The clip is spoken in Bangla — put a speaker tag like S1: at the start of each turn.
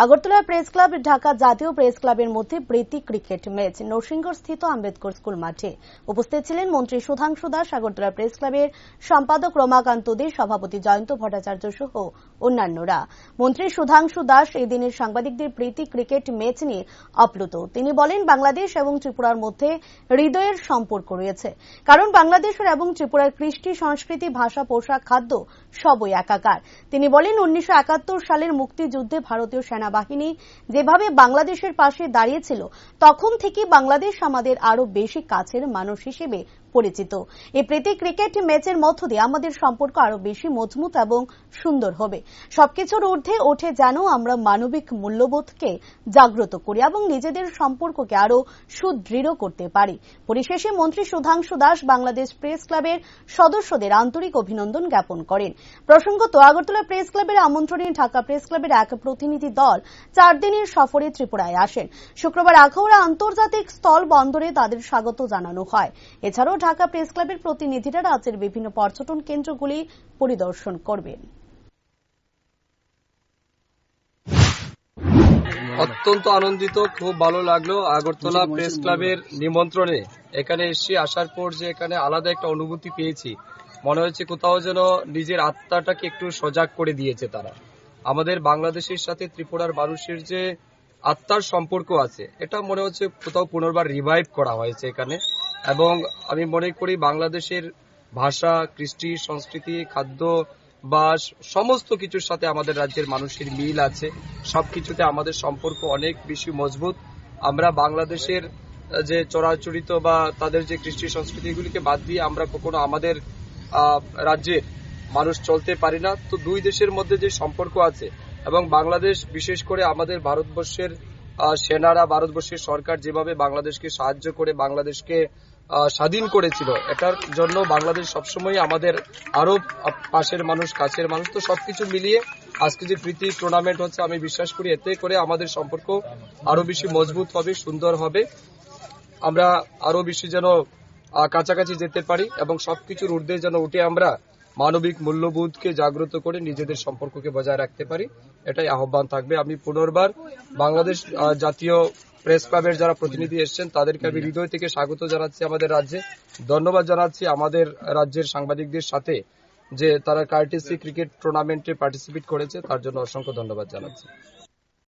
S1: আগরতলা প্রেস ক্লাব ঢাকা জাতীয় প্রেস ক্লাবের মধ্যে প্রীতি ক্রিকেট ম্যাচ নরসিংগড়স্থিত আম্বেদকর স্কুল মাঠে উপস্থিত ছিলেন মন্ত্রী সুধাংশু দাস, আগরতলা প্রেস ক্লাবের সম্পাদক রমাকান্ত দে, সভাপতি জয়ন্ত ভট্টাচার্য সহ অন্যান্যরা। মন্ত্রী সুধাংশু দাস এই দিনের সাংবাদিকদের প্রীতি ক্রিকেট ম্যাচ নিয়ে আপ্লুত। তিনি বলেন, বাংলাদেশ এবং ত্রিপুরার মধ্যে হৃদয়ের সম্পর্ক রয়েছে, কারণ বাংলাদেশের এবং ত্রিপুরার কৃষ্টি, সংস্কৃতি, ভাষা, পোশাক, খাদ্য সবই একাকার। তিনি বলেন, 1971 সালের মুক্তিযুদ্ধে ভারতীয় সেনাবাহিনী যেভাবে বাংলাদেশের পাশে দাঁড়িয়েছিল, তখন থেকে বাংলাদেশ আমাদের আরো বেশি কাছের মানুষ হিসেবে পরিচিত। এই প্রীতি ক্রিকেট ম্যাচের মধ্য দিয়ে আমাদের সম্পর্ক আরো বেশি মজবুত এবং সুন্দর হবে। সবকিছুর ঊর্ধ্বে ওঠে যেন আমরা মানবিক মূল্যবোধকে জাগ্রত করি এবং নিজেদের সম্পর্ককে আরো সুদৃঢ় করতে পারি। পরিশেষে মন্ত্রী সুধাংশু দাস বাংলাদেশ প্রেস ক্লাবের সদস্যদের আন্তরিক অভিনন্দন জ্ঞাপন করেন। প্রসঙ্গত, আগরতলা প্রেস ক্লাবের আমন্ত্রণে ঢাকা প্রেস ক্লাবের এক প্রতিনিধি দল 4 দিনের সফরে ত্রিপুরায় আসেন। শুক্রবার আখাউড়া আন্তর্জাতিক স্থল বন্দরে তাদের স্বাগত জানানো হয়। এছাড়াও ঢাকা প্রেস ক্লাবের প্রতিনিধিরা রাজ্যের বিভিন্ন পর্যটন কেন্দ্রগুলি পরিদর্শন করবেন।
S2: অত্যন্ত আনন্দিত, খুব ভালো লাগলো। আগরতলা প্রেস ক্লাবের নিমন্ত্রণে এখানে এসে আসার পর যে এখানে আলাদা একটা অনুভূতি পেয়েছি, মনে হচ্ছে কোথাও যেন নিজের আত্মাটাকে একটু সজাগ করে দিয়েছে তারা। আমাদের বাংলাদেশের সাথে ত্রিপুরার মানুষের যে আত্মার সম্পর্ক আছে, এটা মনে হচ্ছে কোথাও পুনর্বার রিভাইভ করা হয়েছে এখানে। এবং আমি মনে করি বাংলাদেশের ভাষা, কৃষ্টি, সংস্কৃতি, খাদ্য বা সমস্ত কিছুর সাথে আমাদের রাজ্যের মানুষের মিল আছে। সবকিছুতে আমাদের সম্পর্ক অনেক বেশি মজবুত। আমরা বাংলাদেশের যে চরাচরিত বা তাদের যে কৃষ্টি সংস্কৃতি, এগুলিকে বাদ দিয়ে আমরা কখনো আমাদের রাজ্যের মানুষ চলতে পারি না। তো দুই দেশের মধ্যে যে সম্পর্ক আছে, এবং বাংলাদেশ বিশেষ করে আমাদের ভারতবর্ষের সেনারা, ভারতবর্ষের সরকার যেভাবে বাংলাদেশকে সাহায্য করে বাংলাদেশকে স্বাধীন করেছিল, এটার জন্য বাংলাদেশ সবসময় আমাদের আরো পাশের মানুষ, কাছের মানুষ। তো সবকিছু মিলিয়ে আজকে যে প্রীতি টুর্নামেন্ট হচ্ছে, আমি বিশ্বাস করি এতে করে আমাদের সম্পর্ক আরো বেশি মজবুত হবে, সুন্দর হবে। আমরা আরো বেশি যেন কাছাকাছি যেতে পারি এবং সবকিছুর ঊর্ধ্বে যেন উঠে আমরা মানবিক মূল্যবোধকে জাগ্রত করে নিজেদের সম্পর্ককে বজায় রাখতে পারি, এটাই আহ্বান থাকবে। আমি পুনর্বার বাংলাদেশ জাতীয় প্রেস ক্লাবের যারা প্রতিনিধি এসেছেন তাদেরকে আমি হৃদয় থেকে স্বাগত জানাচ্ছি আমাদের রাজ্যে। ধন্যবাদ জানাচ্ছি আমাদের রাজ্যের সাংবাদিকদের সাথে যে তারা কার্টেসি ক্রিকেট টুর্নামেন্টে পার্টিসিপেট করেছে, তার জন্য অসংখ্য ধন্যবাদ জানাচ্ছি।